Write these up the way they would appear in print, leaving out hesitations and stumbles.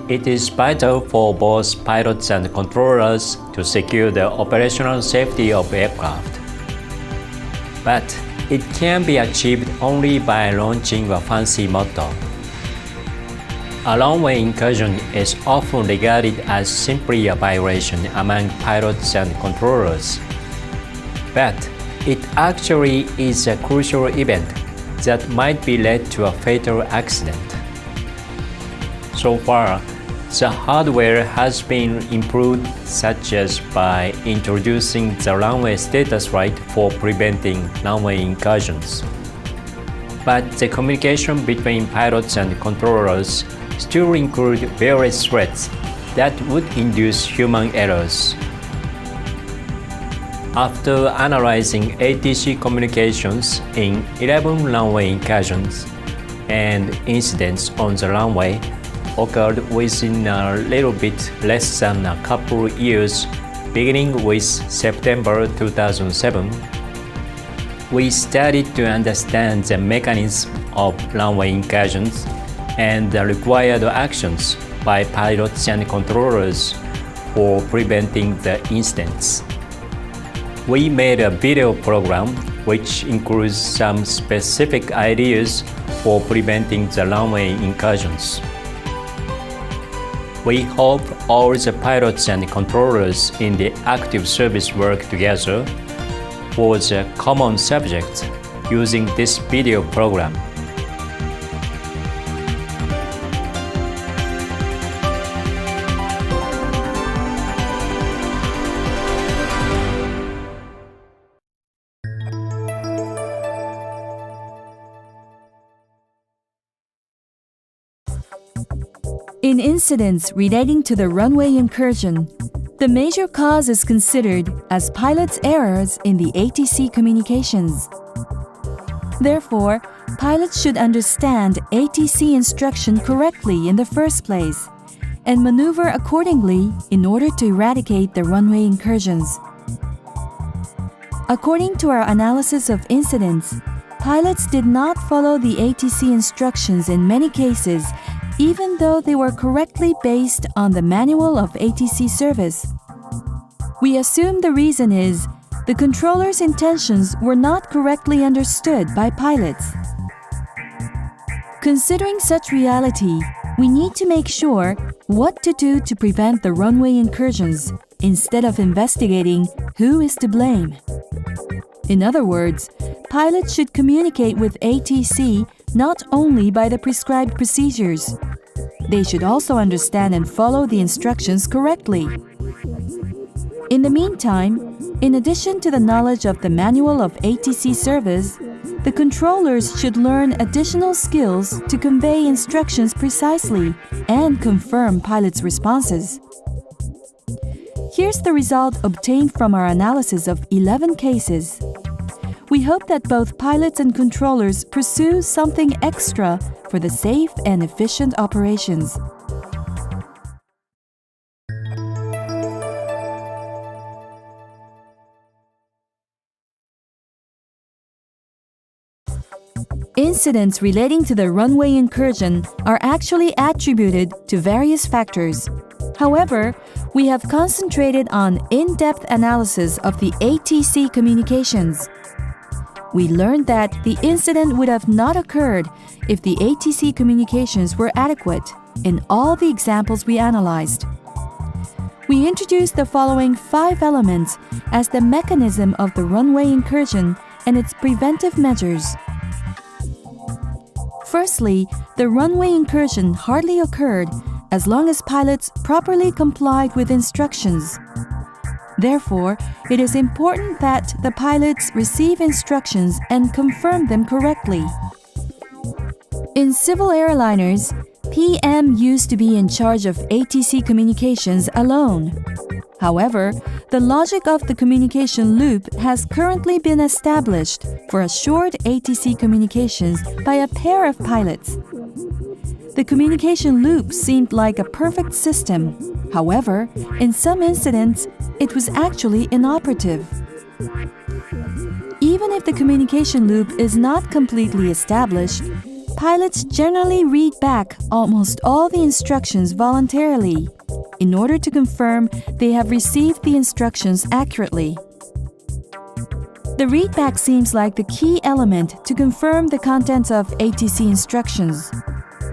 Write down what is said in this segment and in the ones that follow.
It is vital for both pilots and controllers to secure the operational safety of aircraft. But it can be achieved only by launching a fancy motor. A runway incursion is often regarded as simply a violation among pilots and controllers. But it actually is a crucial event that might be led to a fatal accident. So far, the hardware has been improved, such as by introducing the runway status light for preventing runway incursions. But the communication between pilots and controllers still include various threats that would induce human errors. After analyzing ATC communications in 11 runway incursions and incidents on the runway occurred within a little bit less than a couple years, beginning with September 2007, we started to understand the mechanism of runway incursions and the required actions by pilots and controllers for preventing the incidents. We made a video program which includes some specific ideas for preventing the runway incursions. We hope all the pilots and controllers in the active service work together for the common subject using this video program. In incidents relating to the runway incursion, the major cause is considered as pilots' errors in the ATC communications. Therefore, pilots should understand ATC instruction correctly in the first place and maneuver accordingly in order to eradicate the runway incursions. According to our analysis of incidents, pilots did not follow the ATC instructions in many cases, even though they were correctly based on the manual of ATC service. We assume the reason is the controller's intentions were not correctly understood by pilots. Considering such reality, we need to make sure what to do to prevent the runway incursions instead of investigating who is to blame. In other words, pilots should communicate with ATC not only by the prescribed procedures. They should also understand and follow the instructions correctly. In the meantime, in addition to the knowledge of the manual of ATC service, the controllers should learn additional skills to convey instructions precisely and confirm pilots' responses. Here's the result obtained from our analysis of 11 cases. We hope that both pilots and controllers pursue something extra for the safe and efficient operations. Incidents relating to the runway incursion are actually attributed to various factors. However, we have concentrated on in-depth analysis of the ATC communications. We learned that the incident would have not occurred if the ATC communications were adequate in all the examples we analyzed. We introduced the following 5 elements as the mechanism of the runway incursion and its preventive measures. Firstly, the runway incursion hardly occurred as long as pilots properly complied with instructions. Therefore, it is important that the pilots receive instructions and confirm them correctly. In civil airliners, PM used to be in charge of ATC communications alone. However, the logic of the communication loop has currently been established for assured ATC communications by a pair of pilots. The communication loop seemed like a perfect system. However, in some incidents, it was actually inoperative. Even if the communication loop is not completely established, pilots generally read back almost all the instructions voluntarily in order to confirm they have received the instructions accurately. The readback seems like the key element to confirm the contents of ATC instructions.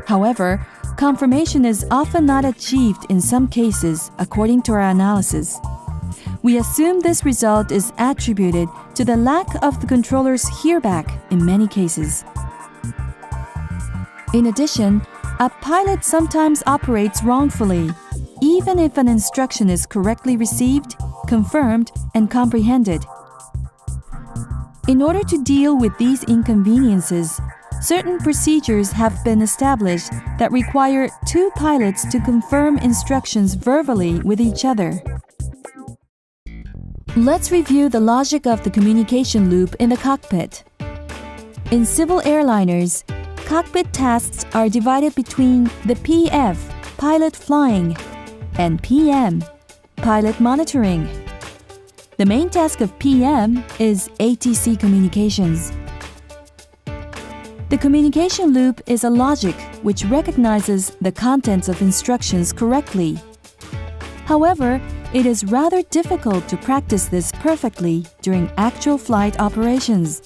However, confirmation is often not achieved in some cases, according to our analysis. We assume this result is attributed to the lack of the controller's hearback in many cases. In addition, a pilot sometimes operates wrongfully, even if an instruction is correctly received, confirmed, and comprehended. In order to deal with these inconveniences, certain procedures have been established that require two pilots to confirm instructions verbally with each other. Let's review the logic of the communication loop in the cockpit. In civil airliners, cockpit tasks are divided between the PF, pilot flying, and PM, pilot monitoring. The main task of PM is ATC communications. The communication loop is a logic which recognizes the contents of instructions correctly. However, it is rather difficult to practice this perfectly during actual flight operations.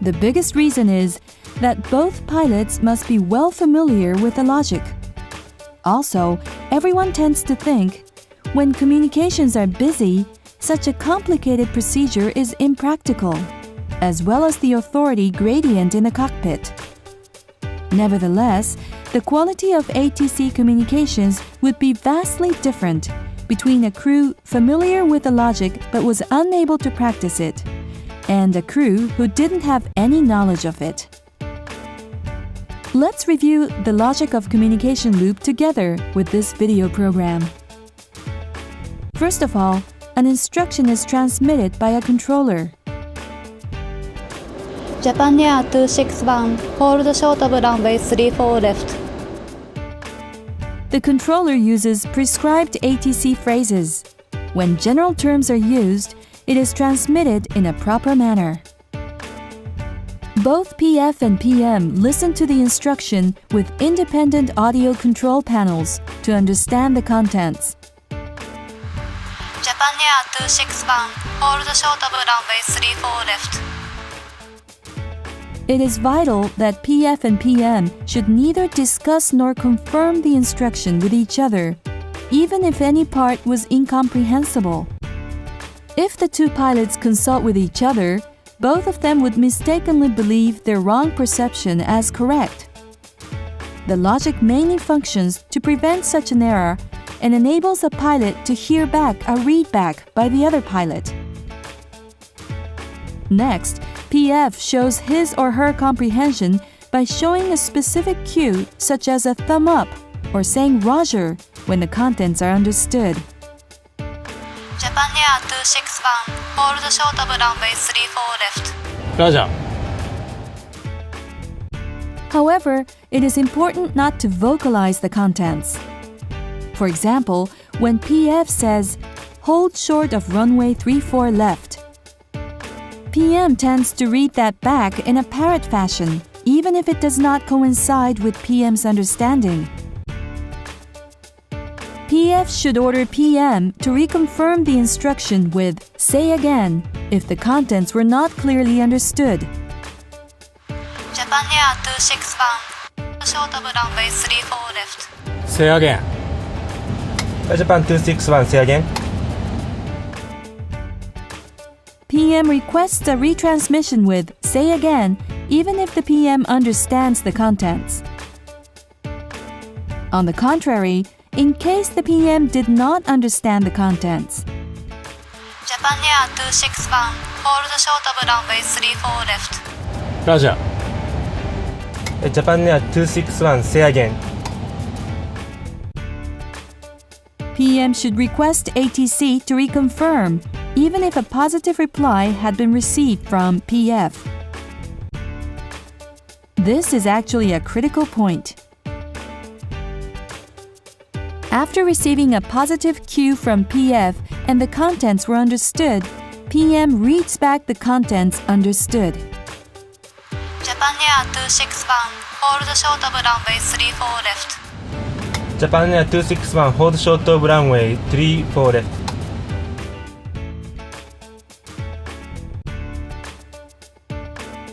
The biggest reason is that both pilots must be well familiar with the logic. Also, everyone tends to think, when communications are busy, such a complicated procedure is impractical, as well as the authority gradient in the cockpit. Nevertheless, the quality of ATC communications would be vastly different between a crew familiar with the logic but was unable to practice it, and a crew who didn't have any knowledge of it. Let's review the logic of communication loop together with this video program. First of all, an instruction is transmitted by a controller. Japan Air 261, hold short of runway 34 left. The controller uses prescribed ATC phrases. When general terms are used, it is transmitted in a proper manner. Both PF and PM listen to the instruction with independent audio control panels to understand the contents. Japan Air 261, hold short of runway 34 left. It is vital that PF and PM should neither discuss nor confirm the instruction with each other, even if any part was incomprehensible. If the two pilots consult with each other, both of them would mistakenly believe their wrong perception as correct. The logic mainly functions to prevent such an error and enables a pilot to hear back a readback by the other pilot. Next, PF shows his or her comprehension by showing a specific cue such as a thumb up or saying Roger when the contents are understood. Japan Air 261, hold short of runway 34 left. Roger. However, it is important not to vocalize the contents. For example, when PF says, hold short of runway 34 left, PM tends to read that back in a parrot fashion, even if it does not coincide with PM's understanding. PF should order PM to reconfirm the instruction with say again if the contents were not clearly understood. Japan Air 261, short of runway 34 left. Say again. Japan 261, say again. PM requests a retransmission with say again even if the PM understands the contents. On the contrary, in case the PM did not understand the contents, Japan Air 261, hold short of runway 34 left. Roger. Japan Air 261, say again. PM should request ATC to reconfirm, even if a positive reply had been received from PF. This is actually a critical point. After receiving a positive cue from PF and the contents were understood, PM reads back the contents understood. Japan Air 261, hold short of runway 34 left. Japan Air 261 hold short of runway 34 left.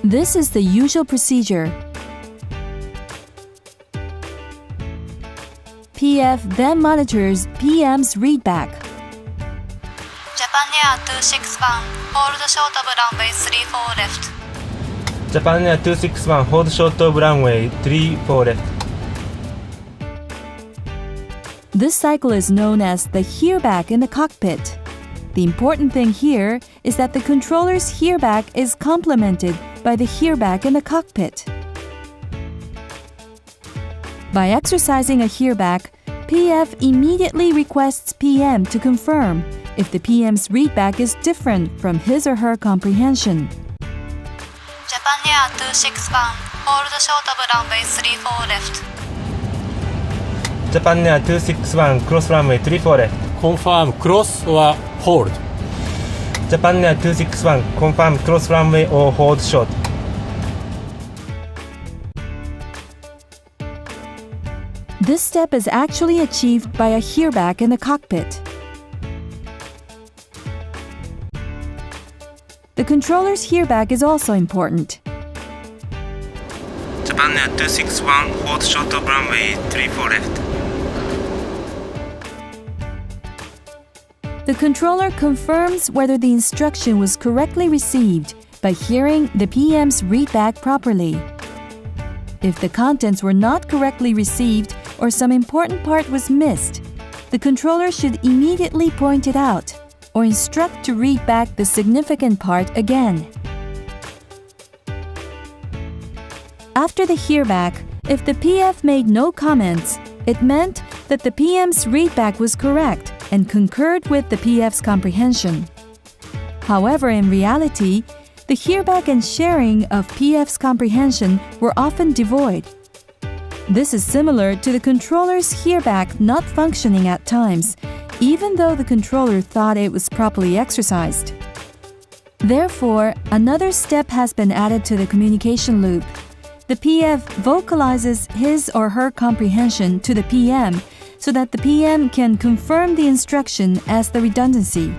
This is the usual procedure. PF then monitors PM's readback. Japan Air 261 hold short of runway 34 left. Japan Air 261 hold short of runway 34 left. This cycle is known as the hearback in the cockpit. The important thing here is that the controller's hearback is complemented by the hearback in the cockpit. By exercising a hearback, PF immediately requests PM to confirm if the PM's readback is different from his or her comprehension. Japan Air 261 hold short of runway 34 left. Japan Air 261 cross runway 34 left. confirm cross or hold. Japan Air 261 confirm cross runway or hold short. This step is actually achieved by a hearback in the cockpit. The controller's hearback is also important. Japan Air 261 hold short of runway 34 left. The controller confirms whether the instruction was correctly received by hearing the PM's readback properly. If the contents were not correctly received or some important part was missed, the controller should immediately point it out or instruct to read back the significant part again. After the hearback, if the PF made no comments, it meant that the PM's readback was correct and concurred with the PF's comprehension. However, in reality, the hearback and sharing of PF's comprehension were often devoid. This is similar to the controller's hearback not functioning at times, even though the controller thought it was properly exercised. Therefore, another step has been added to the communication loop. The PF vocalizes his or her comprehension to the PM so that the PM can confirm the instruction as the redundancy.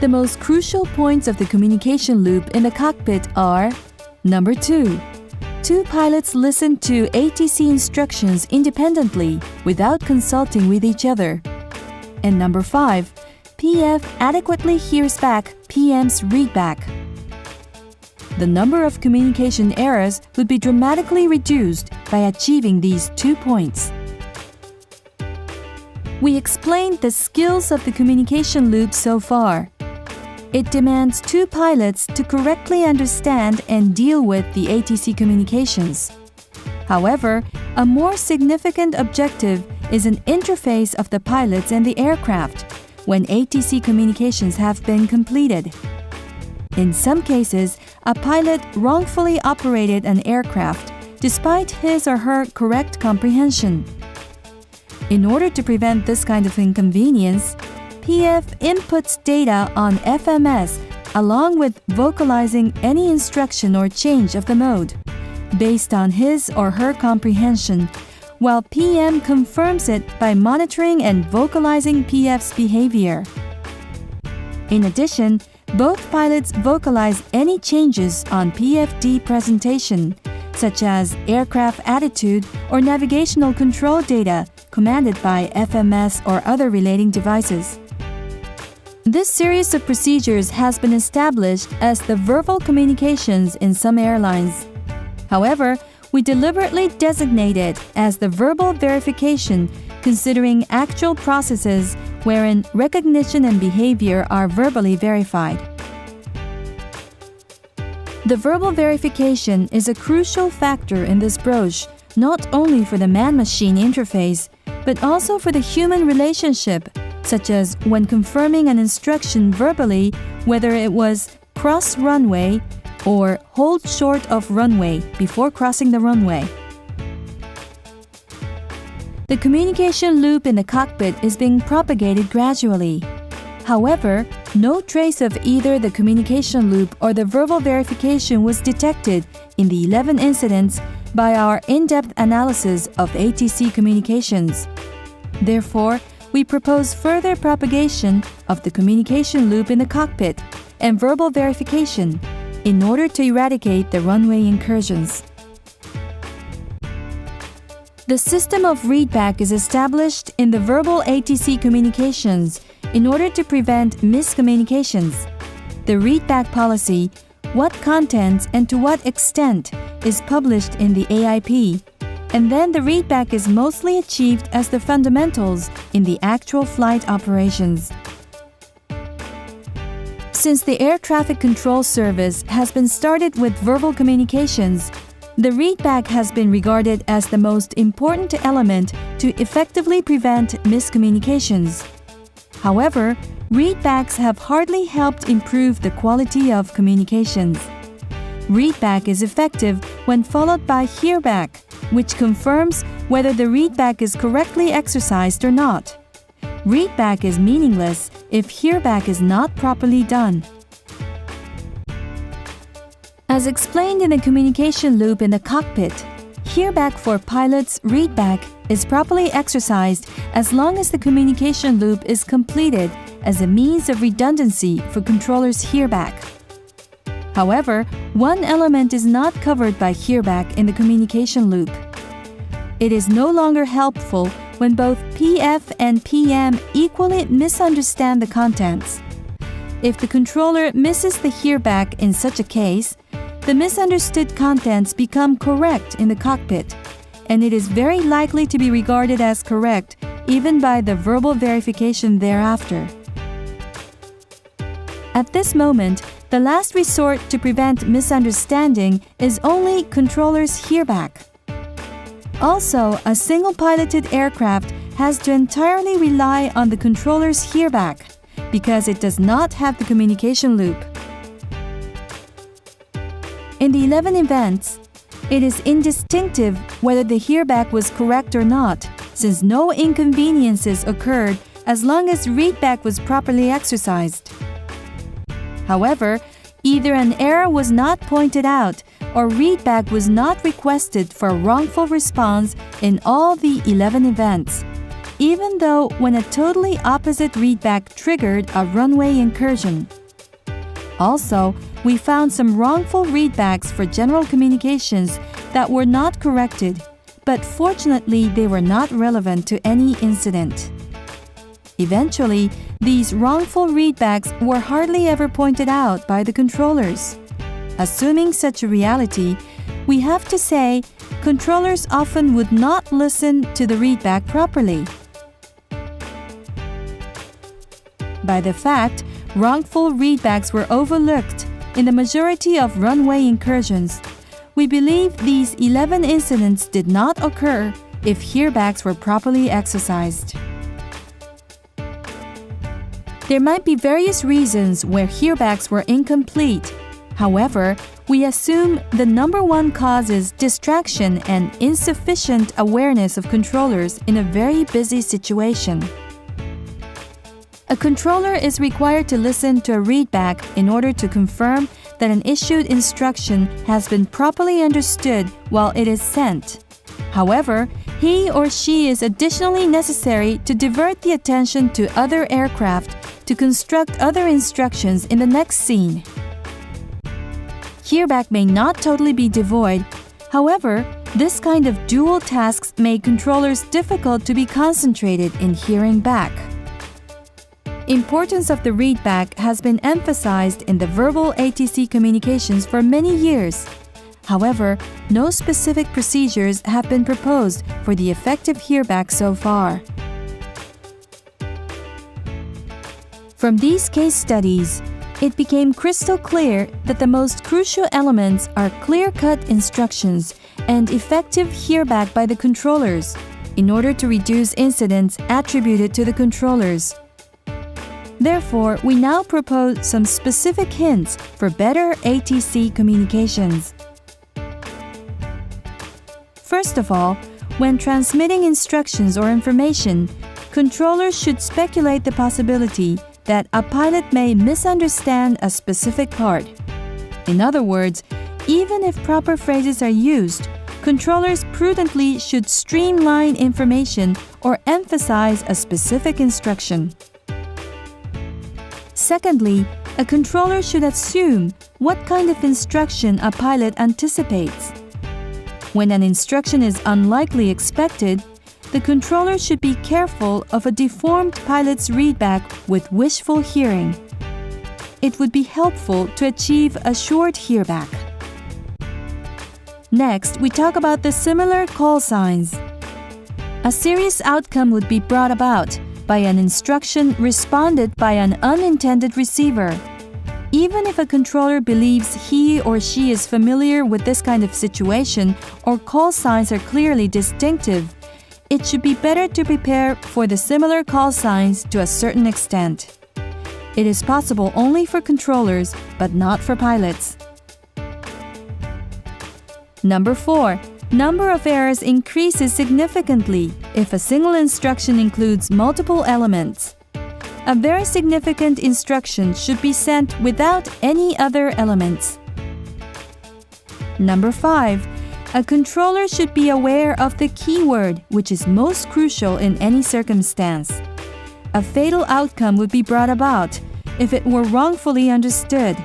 The most crucial points of the communication loop in the cockpit are: Number 2. Two pilots listen to ATC instructions independently without consulting with each other. And Number 5. PF adequately hears back PM's readback. The number of communication errors would be dramatically reduced by achieving these 2 points. We explained the skills of the communication loop so far. It demands two pilots to correctly understand and deal with the ATC communications. However, a more significant objective is an interface of the pilots and the aircraft when ATC communications have been completed. In some cases, a pilot wrongfully operated an aircraft despite his or her correct comprehension. In order to prevent this kind of inconvenience, PF inputs data on FMS along with vocalizing any instruction or change of the mode based on his or her comprehension, while PM confirms it by monitoring and vocalizing PF's behavior. In addition, both pilots vocalize any changes on PFD presentation, such as aircraft attitude or navigational control data commanded by FMS or other relating devices. This series of procedures has been established as the verbal communications in some airlines. However, we deliberately designate it as the verbal verification, considering actual processes wherein recognition and behavior are verbally verified. The verbal verification is a crucial factor in this approach, not only for the man-machine interface, but also for the human relationship, such as when confirming an instruction verbally, whether it was cross runway or hold short of runway before crossing the runway. The communication loop in the cockpit is being propagated gradually. However, no trace of either the communication loop or the verbal verification was detected in the 11 incidents by our in-depth analysis of ATC communications. Therefore, we propose further propagation of the communication loop in the cockpit and verbal verification in order to eradicate the runway incursions. The system of readback is established in the verbal ATC communications in order to prevent miscommunications. The readback policy, what contents and to what extent, is published in the AIP, and then the readback is mostly achieved as the fundamentals in the actual flight operations. Since the Air Traffic Control Service has been started with verbal communications, the readback has been regarded as the most important element to effectively prevent miscommunications. However, readbacks have hardly helped improve the quality of communications. Readback is effective when followed by hearback, which confirms whether the readback is correctly exercised or not. Readback is meaningless if hearback is not properly done. As explained in the communication loop in the cockpit, hearback for pilots' readback is properly exercised as long as the communication loop is completed as a means of redundancy for controllers' hearback. However, one element is not covered by hearback in the communication loop. It is no longer helpful when both PF and PM equally misunderstand the contents. If the controller misses the hearback in such a case, the misunderstood contents become correct in the cockpit, and it is very likely to be regarded as correct even by the verbal verification thereafter. At this moment, the last resort to prevent misunderstanding is only controller's hearback. Also, a single-piloted aircraft has to entirely rely on the controller's hearback because it does not have the communication loop. In the 11 events, it is indistinctive whether the hearback was correct or not, since no inconveniences occurred as long as readback was properly exercised. However, either an error was not pointed out or readback was not requested for wrongful response in all the 11 events, even though when a totally opposite readback triggered a runway incursion. Also, we found some wrongful readbacks for general communications that were not corrected, but fortunately they were not relevant to any incident. Eventually, these wrongful readbacks were hardly ever pointed out by the controllers. Assuming such a reality, we have to say controllers often would not listen to the readback properly. By the fact, wrongful readbacks were overlooked in the majority of runway incursions, we believe these 11 incidents did not occur if hearbacks were properly exercised. There might be various reasons where hearbacks were incomplete. However, we assume the number one cause is distraction and insufficient awareness of controllers in a very busy situation. A controller is required to listen to a readback in order to confirm that an issued instruction has been properly understood while it is sent. However, he or she is additionally necessary to divert the attention to other aircraft to construct other instructions in the next scene. Hearback may not totally be devoid. However, this kind of dual tasks make controllers difficult to be concentrated in hearing back. Importance of the readback has been emphasized in the verbal ATC communications for many years. However, no specific procedures have been proposed for the effective hearback so far. From these case studies, it became crystal clear that the most crucial elements are clear-cut instructions and effective hearback by the controllers in order to reduce incidents attributed to the controllers. Therefore, we now propose some specific hints for better ATC communications. First of all, when transmitting instructions or information, controllers should speculate the possibility that a pilot may misunderstand a specific part. In other words, even if proper phrases are used, controllers prudently should streamline information or emphasize a specific instruction. Secondly, a controller should assume what kind of instruction a pilot anticipates. When an instruction is unlikely expected, the controller should be careful of a deformed pilot's readback with wishful hearing. It would be helpful to achieve a short hearback. Next, we talk about the similar call signs. A serious outcome would be brought about by an instruction responded by an unintended receiver. Even if a controller believes he or she is familiar with this kind of situation or call signs are clearly distinctive, it should be better to prepare for the similar call signs to a certain extent. It is possible only for controllers, but not for pilots. Number 4. Number of errors increases significantly if a single instruction includes multiple elements. A very significant instruction should be sent without any other elements. Number 5. A controller should be aware of the keyword which is most crucial in any circumstance. A fatal outcome would be brought about if it were wrongfully understood.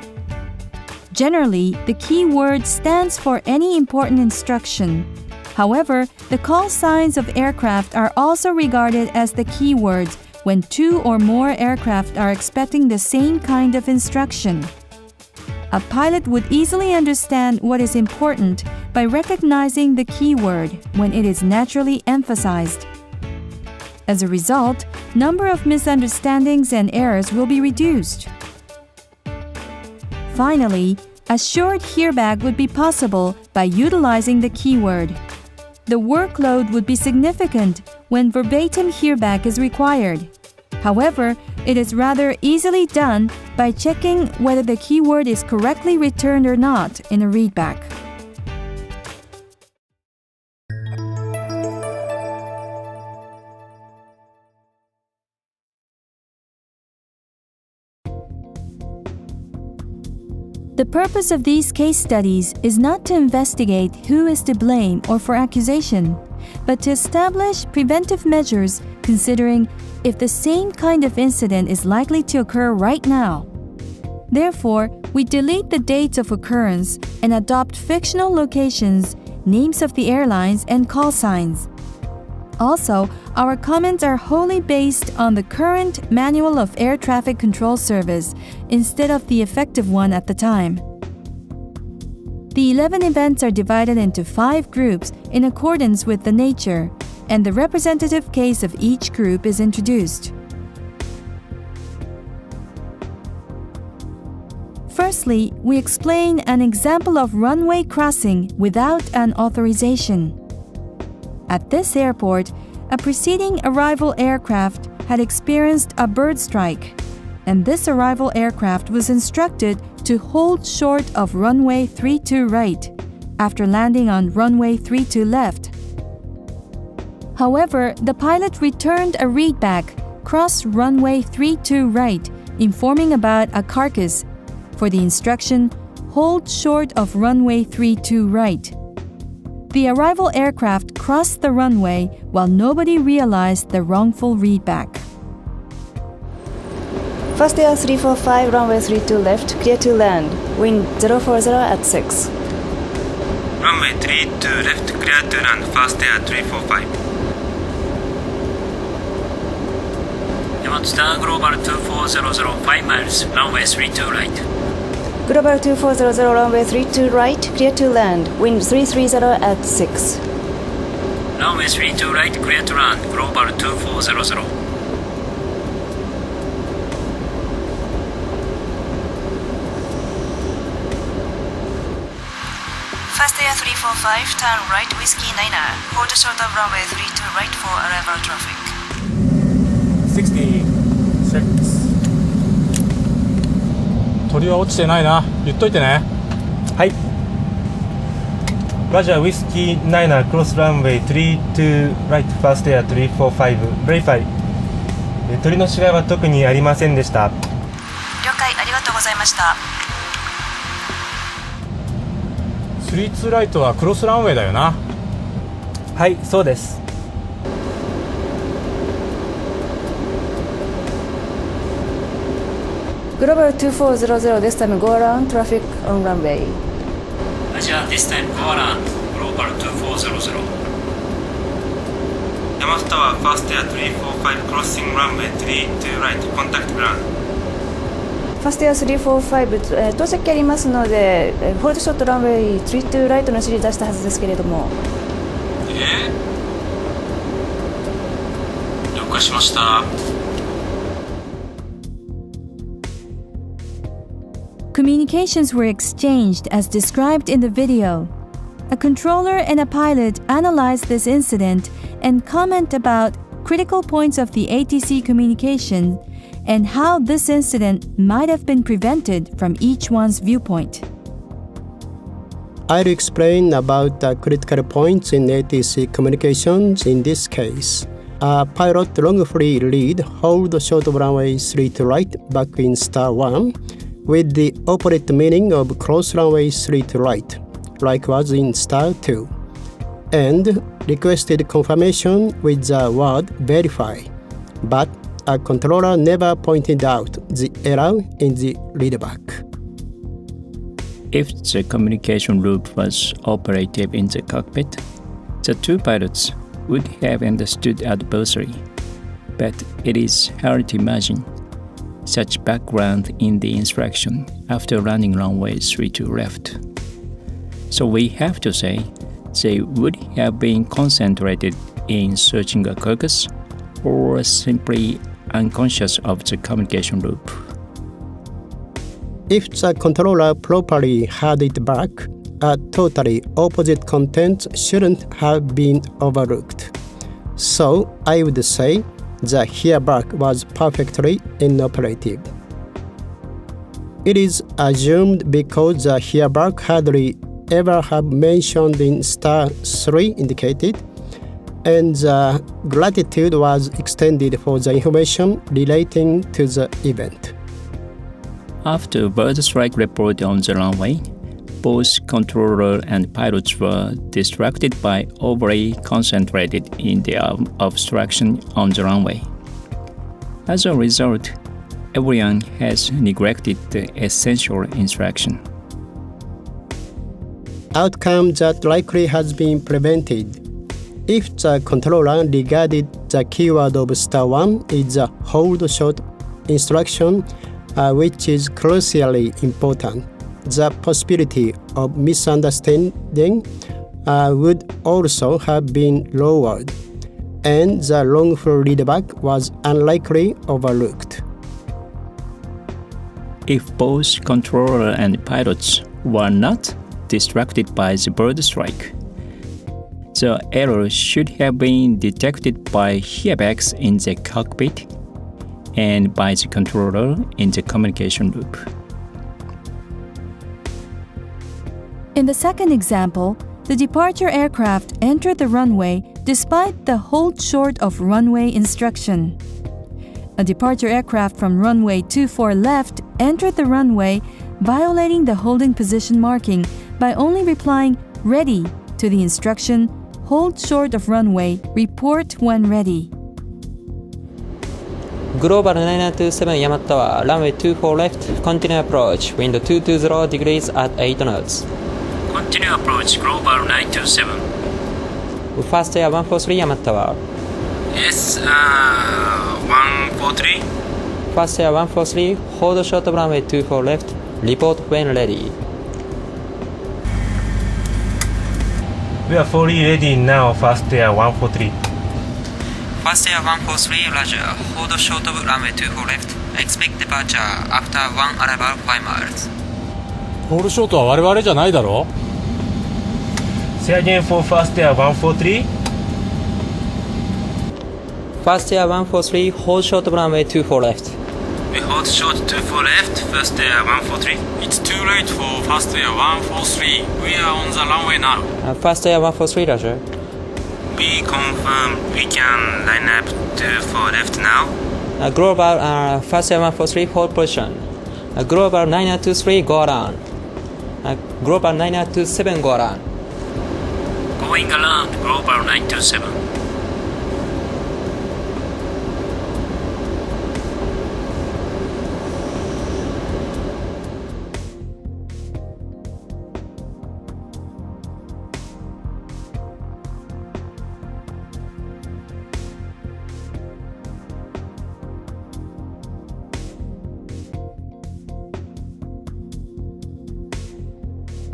Generally, the keyword stands for any important instruction. However, the call signs of aircraft are also regarded as the keywords when 2 or more aircraft are expecting the same kind of instruction. A pilot would easily understand what is important by recognizing the keyword when it is naturally emphasized. As a result, number of misunderstandings and errors will be reduced. Finally, a short hearback would be possible by utilizing the keyword. The workload would be significant when verbatim hearback is required. However, it is rather easily done by checking whether the keyword is correctly returned or not in a readback. The purpose of these case studies is not to investigate who is to blame or for accusation, but to establish preventive measures considering if the same kind of incident is likely to occur right now. Therefore, we delete the dates of occurrence and adopt fictional locations, names of the airlines, and call signs. Also, our comments are wholly based on the current Manual of Air Traffic Control Service instead of the effective one at the time. The 11 events are divided into 5 groups in accordance with the nature, and the representative case of each group is introduced. Firstly, we explain an example of runway crossing without an authorization. At this airport, a preceding arrival aircraft had experienced a bird strike, and this arrival aircraft was instructed to hold short of runway 32 right after landing on runway 32 left. However, the pilot returned a readback, cross runway 32 right, informing about a carcass for the instruction, hold short of runway 32 right. The arrival aircraft crossed the runway while nobody realized the wrongful readback. Fast Air 345, runway 32 left, clear to land. Wind 040 at 6. Runway 32 left, clear to land. Fast Air 345. Yamatsita Global 2400, 5 miles, runway 32 right. Global 2400, runway 32 right, clear to land. Wind 330 at 6. Runway 32 right, clear to land, Global 2400. Fast Air 345, turn right, Whiskey 9er. Hold short of runway 32 right for arrival traffic. 60 seconds. 鳥は落ちてないな。言っといてね。はい。ラジャーウィスキー9クロスランウェイ32 right fast air 345 verify。鳥の死骸は特にありませんでした。了解、ありがとうございました。32ライトはクロスランウェイだよな。はい、そうです。グローバル2400 this time go around traffic on runway. Roger, this time go around. Global 2400. ヤマトタワーファーストエア345 crossing runway 32 right contact ground。ファストエア345、到着機ありますので、ホールドショットランウェイ32ライトの指示出したはずですけれども。了解しました。Communications were exchanged as described in the video. A controller and a pilot analyzed this incident and comment about critical points of the ATC communication and how this incident might have been prevented from each one's viewpoint. I'll explain about the critical points in ATC communications in this case. A pilot wrongfully lead hold short of runway 3 to right back in star 1 with the opposite meaning of cross runway 3 to right, like was in star 2, and requested confirmation with the word verify, but a controller never pointed out the error in the readback. If the communication loop was operative in the cockpit, the two pilots would have understood adversely, but it is hard to imagine such background in the instruction after running runway 32 left. So we have to say they would have been concentrated in searching a carcass or simply unconscious of the communication loop. If the controller properly had it back, a totally opposite content shouldn't have been overlooked. So I would say the hearback was perfectly inoperative. It is assumed because the hearback hardly ever have mentioned in star 3 indicated, and the gratitude was extended for the information relating to the event. After bird strike report on the runway, both controller and pilots were distracted by overly concentrated in the obstruction on the runway. As a result, everyone has neglected the essential instruction. Outcome that likely has been prevented. If the controller regarded the keyword of star 1 is the hold short instruction, which is crucially important, the possibility of misunderstanding would also have been lowered, and the wrongful readback was unlikely overlooked. If both controller and pilots were not distracted by the bird strike, the error should have been detected by hearbacks in the cockpit and by the controller in the communication loop. In the second example, the departure aircraft entered the runway despite the hold short of runway instruction. A departure aircraft from runway 24 left entered the runway, violating the holding position marking by only replying ready to the instruction hold short of runway, report when ready. グローバル9927ヤマトタワー、ランウェイ24 left, continue approach, wind 220 degrees at 8 knots. Continue approach Global 927. Fast Air 143 ヤマトタワー。Yes, 143. Fast Air 143, hold short of runway 24 left, report when ready. We are fully ready now, Fast Air 143. Fast Air 143, Roger, hold short of runway 24 left, expect departure after one arrival 5 miles. ホールショートは我々じゃないだろ。 Say again for Fast Air 143. Fast Air 143, hold short of runway 24 left. Hold short 24 left, first air 143. It's too late for fast air 143. We are on the runway now. Fast air 143, Roger. We confirm we can line up 24 left now. Global fast air 143, hold position. Global 9923, go around. Global 9927, go around. Going around Global 927.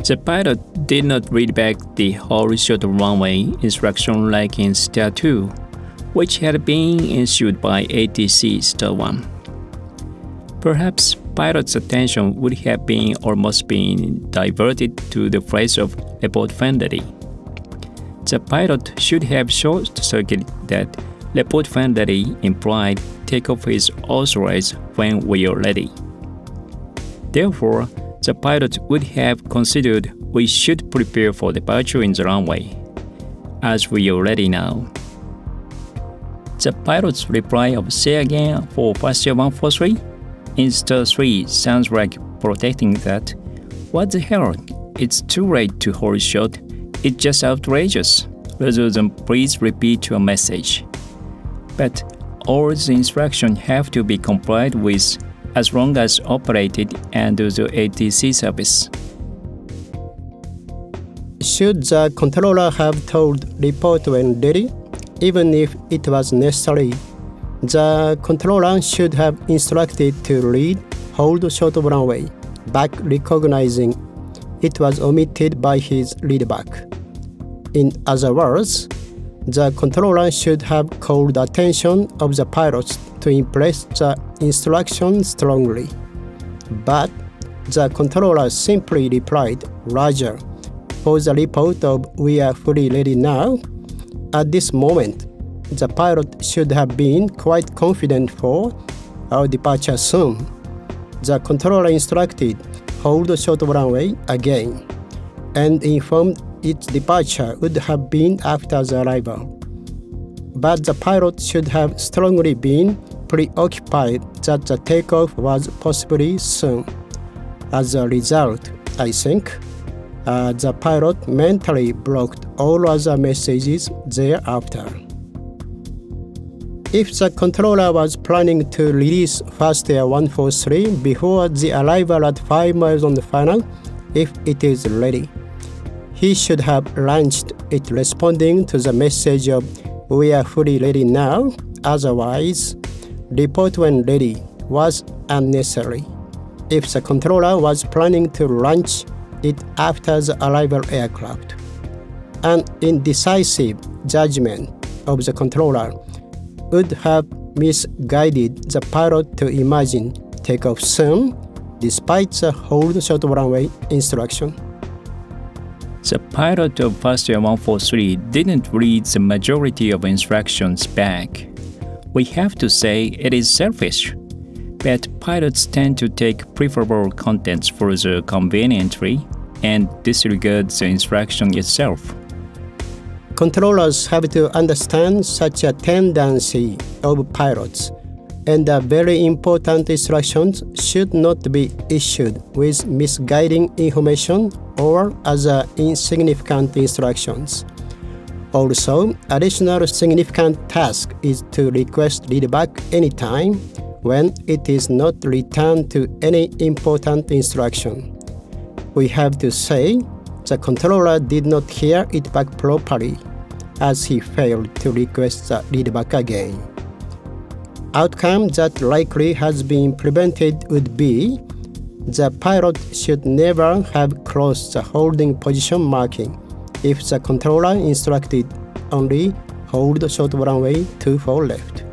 The pilot did not read back the hold short runway instruction like in Star 2, which had been issued by ATC Star 1. Perhaps pilot's attention would have been almost been diverted to the phrase of report friendly. The pilot should have short-circuited that report friendly implied takeoff is authorized when we are ready. Therefore, the pilot would have considered we should prepare for departure in the runway, as we are ready now. The pilot's reply of say again for fast air 143 in Star 3 sounds like protecting that. What the hell? It's too late to hold short. It's just outrageous. Rather than please repeat your message. But all the instructions have to be complied with as long as operated under the ATC service. Should the controller have told report when ready, even if it was necessary? The controller should have instructed to read hold short of runway, back recognizing it was omitted by his readback. In other words, the controller should have called the attention of the pilots to impress the instruction strongly. But the controller simply replied, Roger, for the report of we are fully ready now. At this moment, the pilot should have been quite confident for our departure soon. The controller instructed hold short of runway again and informed its departure would have been after the arrival. But the pilot should have strongly been preoccupied that the takeoff was possibly soon. As a result, I think, the pilot mentally blocked all other messages thereafter. If the controller was planning to release fast air 143 before the arrival at 5 miles on the final, if it is ready, he should have launched it responding to the message of we are fully ready now. Otherwise, report when ready was unnecessary. If the controller was planning to launch it after the arrival aircraft, an indecisive judgment of the controller would have misguided the pilot to imagine takeoff soon, despite the hold short of runway instruction. The pilot of fast air 143 didn't read the majority of instructions back. We have to say it is selfish, but pilots tend to take preferable contents further conveniently and disregard the instruction itself. Controllers have to understand such a tendency of pilots, and the very important instructions should not be issued with misguiding information or other insignificant instructions. Also, additional significant task is to request readback anytime when it is not returned to any important instruction. We have to say the controller did not hear it back properly, as he failed to request the readback again. Outcome that likely has been prevented would be the pilot should never have crossed the holding position marking if the controller instructed only hold short of runway 24 left.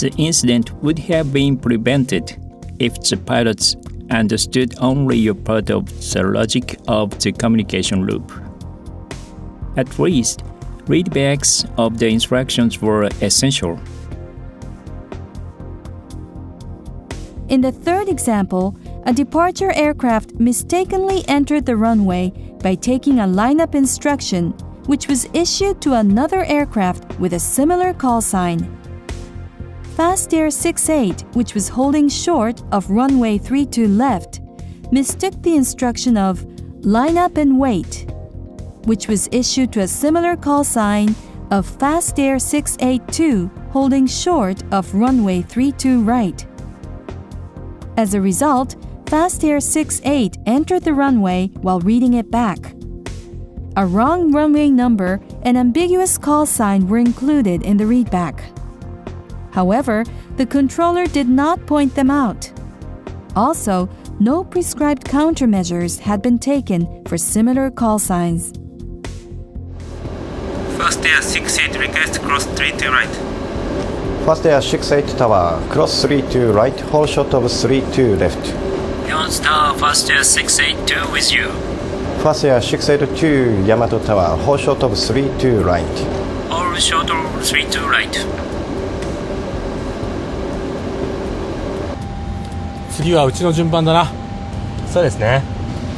The incident would have been prevented if the pilots understood only a part of the logic of the communication loop. At least, readbacks of the instructions were essential. In the third example, a departure aircraft mistakenly entered the runway by taking a lineup instruction which was issued to another aircraft with a similar call sign. Fast Air 68, which was holding short of runway 32 left, mistook the instruction of line up and wait, which was issued to a similar call sign of Fast Air 682 holding short of runway 32 right. As a result, Fast Air 68 entered the runway while reading it back. A wrong runway number and ambiguous call sign were included in the readback. However, the controller did not point them out. Also, no prescribed countermeasures had been taken for similar call signs. Fast Air 68 request cross 32 right. Fast Air 68 Tower, cross 32 right, hold short of 32 left. Yamato Tower, Fast Air 682 with you. Fast Air 682 Yamato Tower, hold short of 32 right. All short of 32 right. 次はうちの順番だな。そうですね。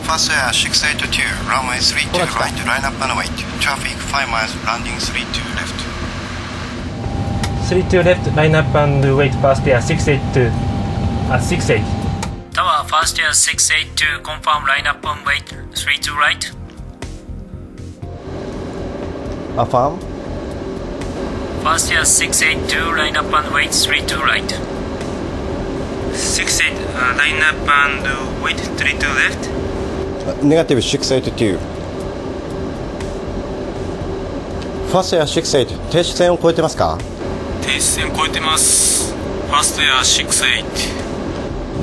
Fast Air 682 runway 32 right, line up and wait. Traffic 5 miles, landing 32 left. 32 left, line up and wait, Fast Air 682. 68. Tower, Fast Air 682, confirm line up and wait 32 right. Affirm. Fast Air 682, line up and wait 32 right. 68 line up and wait 32 left. Negative 682. Fast Air 68、停止線を越えてますか？停止線越えてます。Fast Air 68。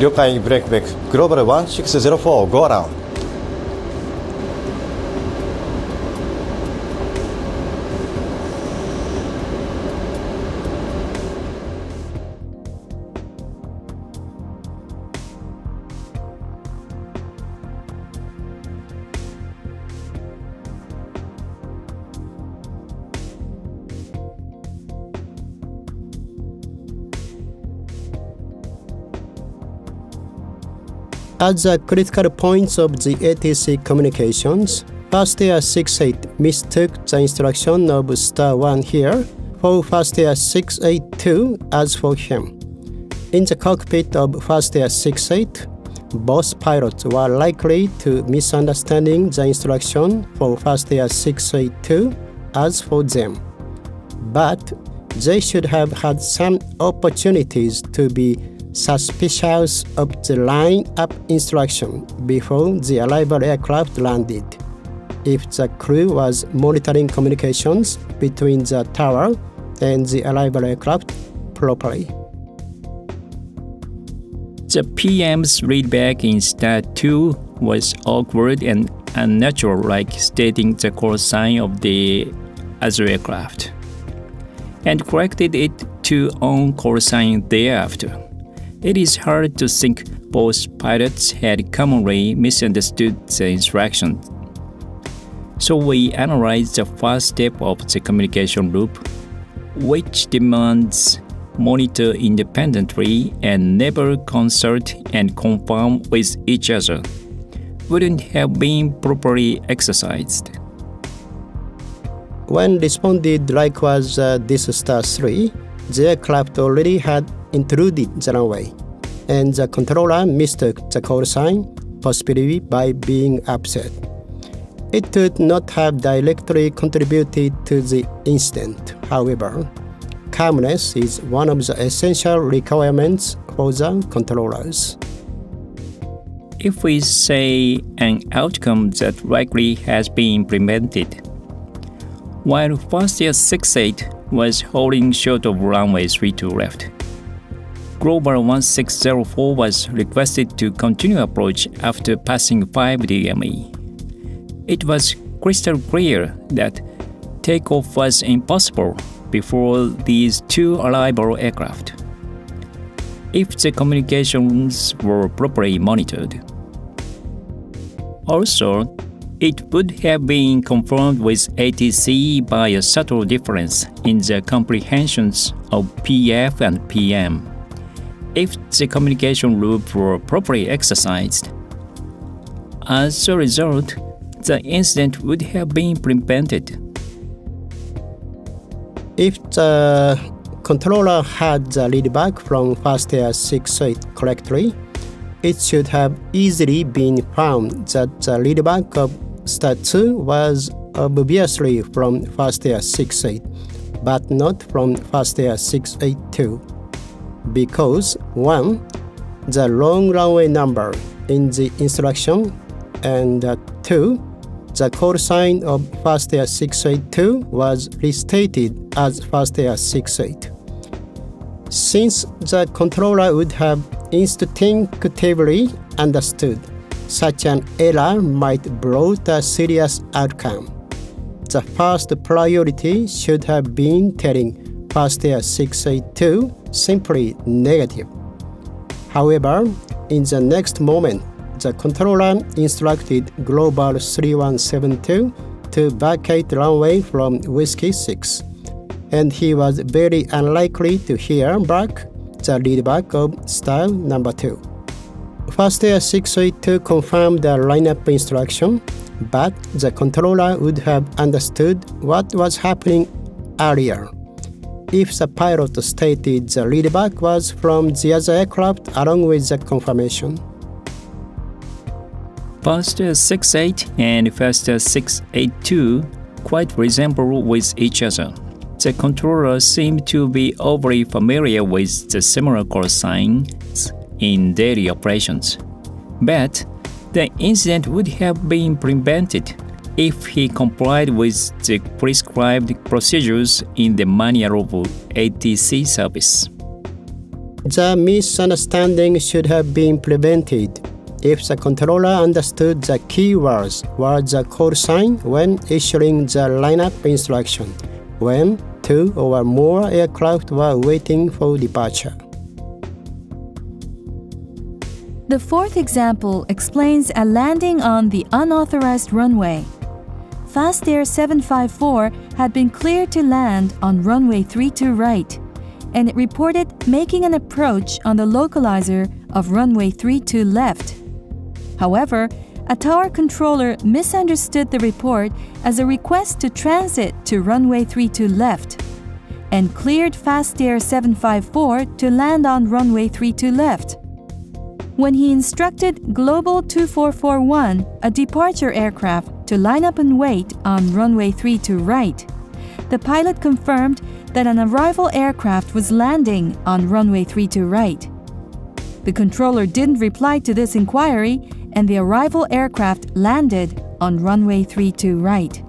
了解、ブレークベック、グローバル1604、Go around。At the critical points of the ATC communications, Fast Air 68 mistook the instruction of *1 here for Fast Air 682 as for him. In the cockpit of Fast Air 68, both pilots were likely to misunderstanding the instruction for Fast Air 682 as for them. But they should have had some opportunities to be suspicious of the line-up instruction before the arrival aircraft landed, if the crew was monitoring communications between the tower and the arrival aircraft properly. The PM's readback in Stat 2 was awkward and unnatural, like stating the call sign of the other aircraft, and corrected it to own call sign thereafter. It is hard to think both pilots had commonly misunderstood the instruction. So we analyzed the first step of the communication loop, which demands monitor independently and never consult and confirm with each other, wouldn't have been properly exercised. When responded like was this Star 3, the aircraft already had intruded the runway, and the controller mistook the call sign, possibly by being upset. It would not have directly contributed to the incident. However, calmness is one of the essential requirements for the controllers. If we say an outcome that likely has been implemented, while Fast Air 68 was holding short of runway 32 left, Global 1604 was requested to continue approach after passing 5 DME. It was crystal clear that takeoff was impossible before these two arrival aircraft, if the communications were properly monitored. Also, it would have been confirmed with ATC by a subtle difference in the comprehensions of PF and PM. if the communication rules were properly exercised. As a result, the incident would have been prevented. If the controller had the readback from fast air 68 correctly, it should have easily been found that the readback of Stat 2 was obviously from fast air 68, but not from fast air 682. Because 1. The wrong runway number in the instruction, and 2. The call sign of fast air 682 was restated as fast air 68. Since the controller would have instinctively understood such an error might brought a serious outcome, the first priority should have been telling fast air 682 simply negative. However, in the next moment, the controller instructed Global 3172 to vacate runway from Whiskey 6, and he was very unlikely to hear back the readback of style number 2. Fast Air 682 confirmed the lineup instruction, but the controller would have understood what was happening earlier if the pilot stated the readback was from the other aircraft along with the confirmation. Fast Air 68 and Fast Air 682 quite resemble with each other. The controller seemed to be overly familiar with the similar call signs in daily operations. But the incident would have been prevented if he complied with the prescribed procedures in the manual of ATC service. The misunderstanding should have been prevented if the controller understood the keywords were the call sign when issuing the lineup instruction, when 2 or more aircraft were waiting for departure. The fourth example explains a landing on the unauthorized runway. Fast Air 754 had been cleared to land on runway 32 right, and it reported making an approach on the localizer of runway 32 left. However, a tower controller misunderstood the report as a request to transit to runway 32 left and cleared Fast Air 754 to land on runway 32 left. When he instructed Global 2441, a departure aircraft, to line up and wait on runway 32 right, the pilot confirmed that an arrival aircraft was landing on runway 32 right. The controller didn't reply to this inquiry, and the arrival aircraft landed on runway 32 right.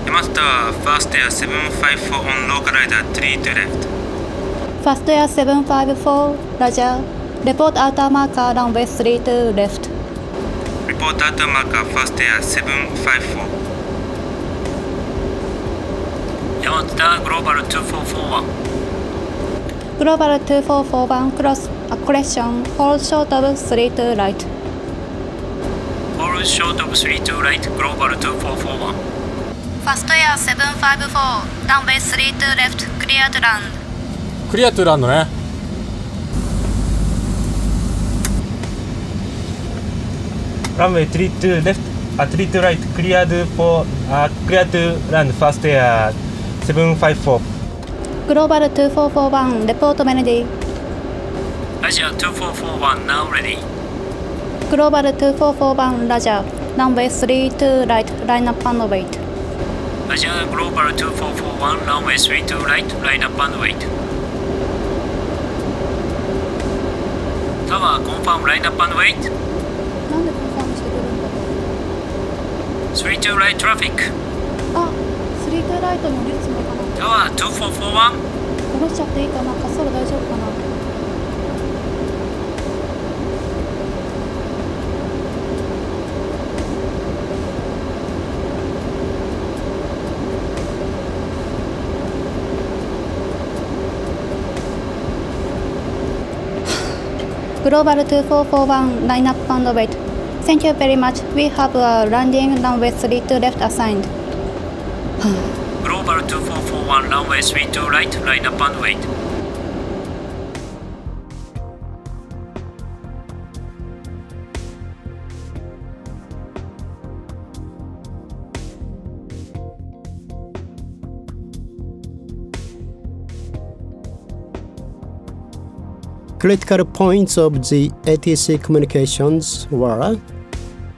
Master, Fast Air 754 on localizer 32 left. Fast Air 754, Roger. Report outer marker runway 32 left. Report outer marker Fast Air 754. Yamata Global 2441. Global 2441, cross correction, hold short of 32 right. Hold short of 32 right, Global 2441. Fast Air 754, runway 32 left, clear to land. クリアトゥーランドね。Runway 32 left, 32 right, cleared to land Fast Air 754. Global 2441, report melody. Asia 2441 now ready. Global 2441, Roger. Runway 32 right, line up and wait. Asia Global 2441, runway 32 right, line up and wait. Tower, confirm line up and wait. なんでコンファームしてくるんだろう。32 right traffic. あ、32ライトのリツもかな。Tower 2441. 下ろしちゃっていいかな。滑走路大丈夫かな。Global 2441, line up and wait. Thank you very much. We have a landing runway 32 left assigned. Global 2441, runway 32 right, line up and wait. Critical points of the ATC communications were: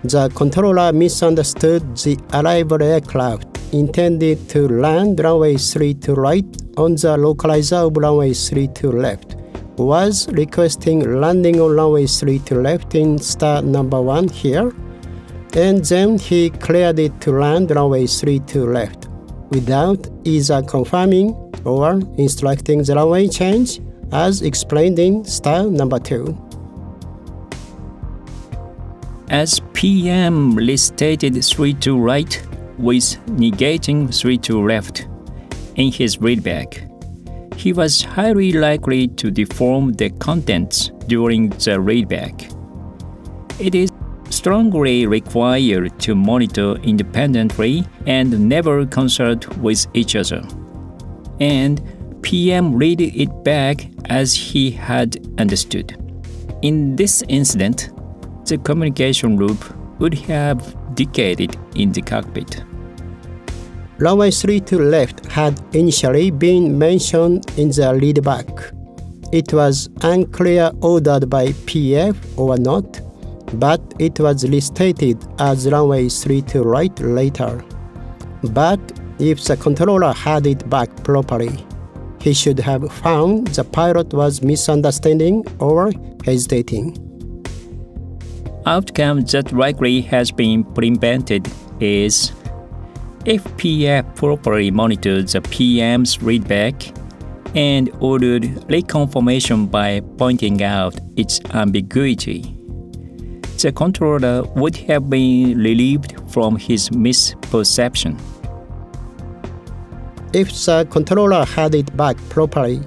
the controller misunderstood the arrival aircraft intended to land runway 32 right on the localizer of runway 32 left, was requesting landing on runway 32 left in star number 1 here, and then he cleared it to land runway 32 left without either confirming or instructing the runway change as explained in star number 2. As PM restated 32 right with negating 32 left in his readback, he was highly likely to deform the contents during the readback. It is strongly required to monitor independently and never consult with each other. And PM read it back as he had understood. In this incident, the communication loop would have decayed in the cockpit. Runway 32 left had initially been mentioned in the readback. It was unclear ordered by PF or not, but it was restated as runway 32 right later. But if the controller had it back properly, he should have found the pilot was misunderstanding or hesitating. Outcome that likely has been prevented is if PF properly monitored the PM's readback and ordered reconfirmation by pointing out its ambiguity, the controller would have been relieved from his misperception. If the controller had it back properly,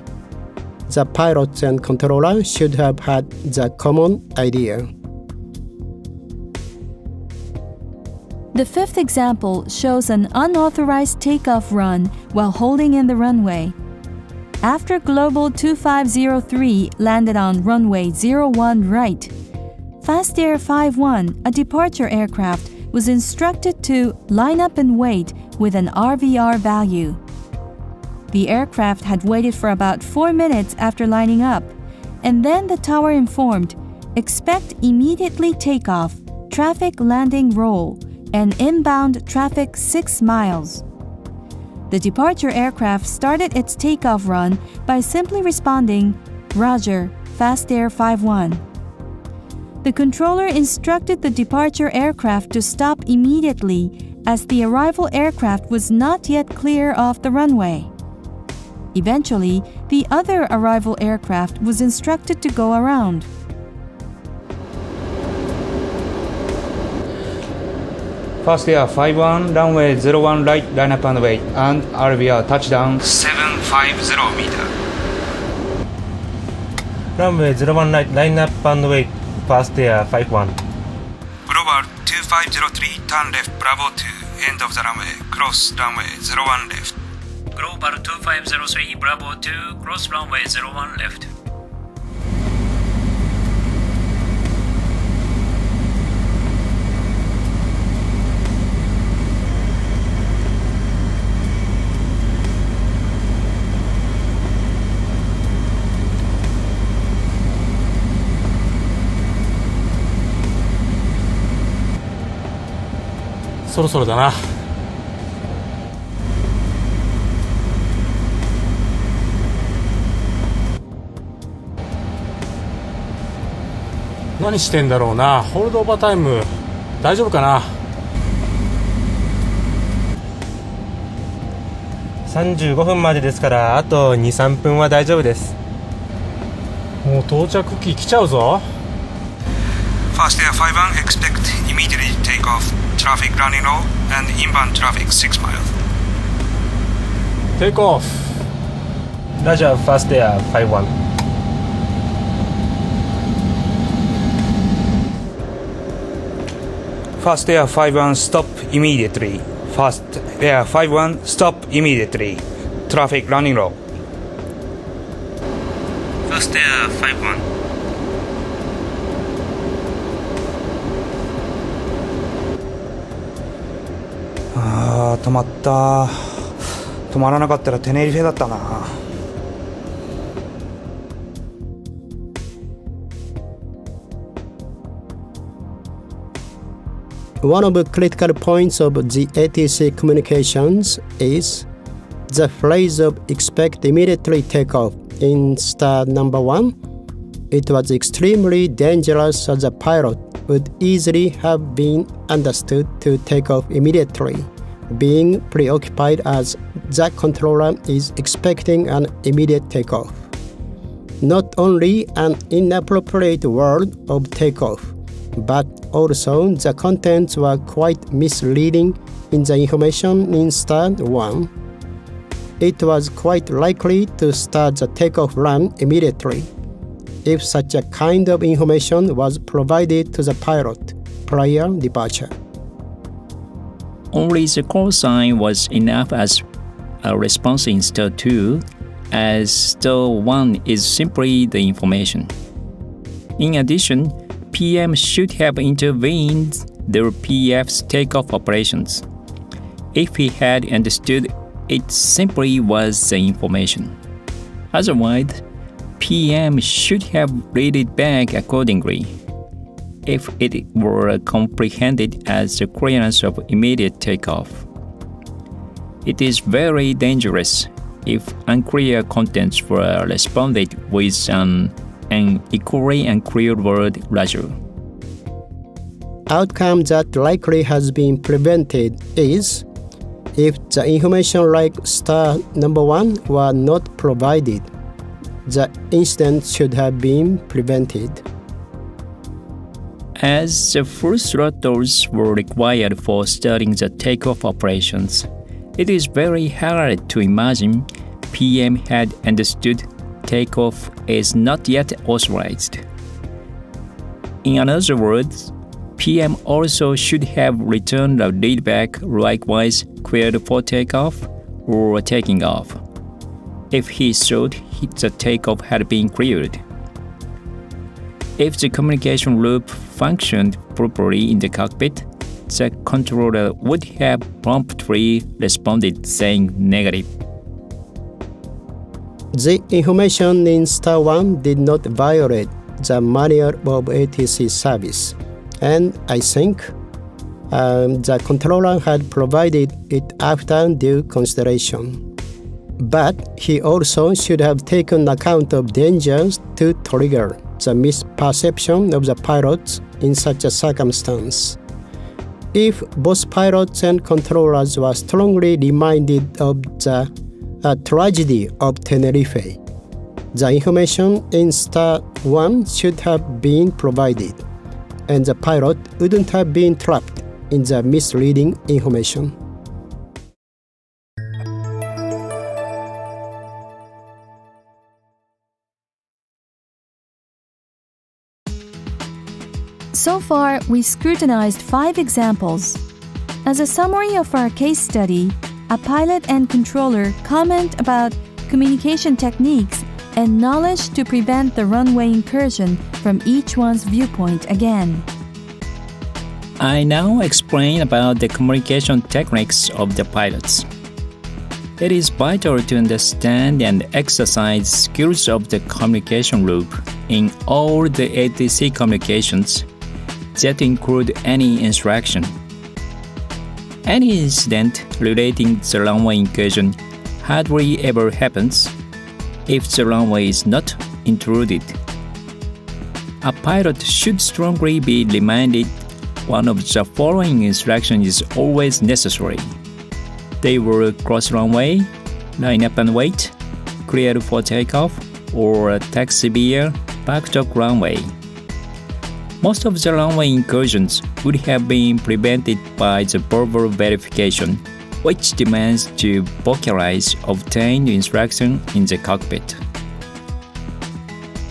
the pilot and controller should have had the common idea. The fifth example shows an unauthorized takeoff run while holding in the runway. After Global 2503 landed on runway 01 right, Fast Air 51, a departure aircraft, was instructed to line up and wait with an RVR value. The aircraft had waited for about 4 minutes after lining up, and then the tower informed, "Expect immediately takeoff, traffic landing roll, and inbound traffic 6 miles." The departure aircraft started its takeoff run by simply responding, "Roger, Fast Air 51." The controller instructed the departure aircraft to stop immediately as the arrival aircraft was not yet clear of the runway. Eventually, the other arrival aircraft was instructed to go around. Fast Air 51, runway 01 right, line up and wait, and RVR touchdown 750 meter. Runway 01 right, line up and wait, Fast Air 51. Global 2503, turn left, Bravo 2, end of the runway, cross runway 01 left. Global 2503, Bravo 2, cross runway 01 left. そろそろだな。何してんだろうな。ホールドオーバータイム大丈夫かな。35分までですから、あと 2,3 分は大丈夫です。もう到着機来ちゃうぞ。Fast Air 51, expect immediately take off, traffic running low, and inbound traffic 6 miles. Take off. Roger, Fast Air 51. Fast Air 51, stop immediately. Fast Air 51, stop immediately. Traffic running low. Fast Air 51. あー、止まった。止まらなかったらテネリフェだったな。One of the critical points of the ATC communications is the phrase of expect immediately takeoff in star number 1. It was extremely dangerous as a pilot would easily have been understood to take off immediately, being preoccupied as the controller is expecting an immediate takeoff. Not only an inappropriate word of takeoff, but also the contents were quite misleading in the information in star 1. It was quite likely to start the takeoff run immediately if such a kind of information was provided to the pilot prior departure. Only the call sign was enough as a response in star 2, as star 1 is simply the information. In addition, PM should have intervened the PF's takeoff operations. If he had understood, it simply was the information. Otherwise, PM should have read it back accordingly, if it were comprehended as the clearance of immediate takeoff. It is very dangerous if unclear contents were responded with an equally unclear word rather. Outcome that likely has been prevented is if the information like star number 1 were not provided. The incident should have been prevented. As the full throttles were required for starting the takeoff operations, it is very hard to imagine PM had understood takeoff is not yet authorized. In other words, PM also should have returned a readback likewise cleared for takeoff or taking off, if he thought the takeoff had been cleared. If the communication loop functioned properly in the cockpit, the controller would have promptly responded saying negative. The information in star 1 did not violate the manual of ATC service, and I think the controller had provided it after due consideration. But he also should have taken account of dangers to trigger the misperception of the pilots in such a circumstance. If both pilots and controllers were strongly reminded of the tragedy of Tenerife, the information in star 1 should have been provided, and the pilot wouldn't have been trapped in the misleading information. So far, we scrutinized 5 examples. As a summary of our case study, a pilot and controller comment about communication techniques and knowledge to prevent the runway incursion from each one's viewpoint again. I now explain about the communication techniques of the pilots. It is vital to understand and exercise skills of the communication loop in all the ATC communications that include any instruction. Any incident relating to the runway incursion hardly ever happens if the runway is not intruded. A pilot should strongly be reminded one of the following instructions is always necessary. They will cross runway, line up and wait, clear for takeoff, or taxi via backstop runway. Most of the runway incursions would have been prevented by the verbal verification, which demands to vocalize obtained instruction in the cockpit.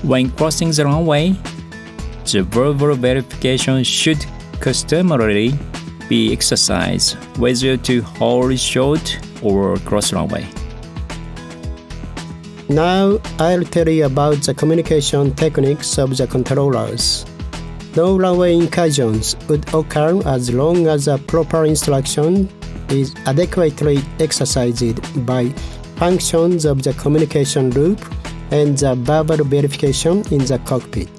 When crossing the runway, the verbal verification should customarily be exercised whether to hold short or cross runway. Now I'll tell you about the communication techniques of the controllers. No runway incursions would occur as long as a proper instruction is adequately exercised by functions of the communication loop and the verbal verification in the cockpit.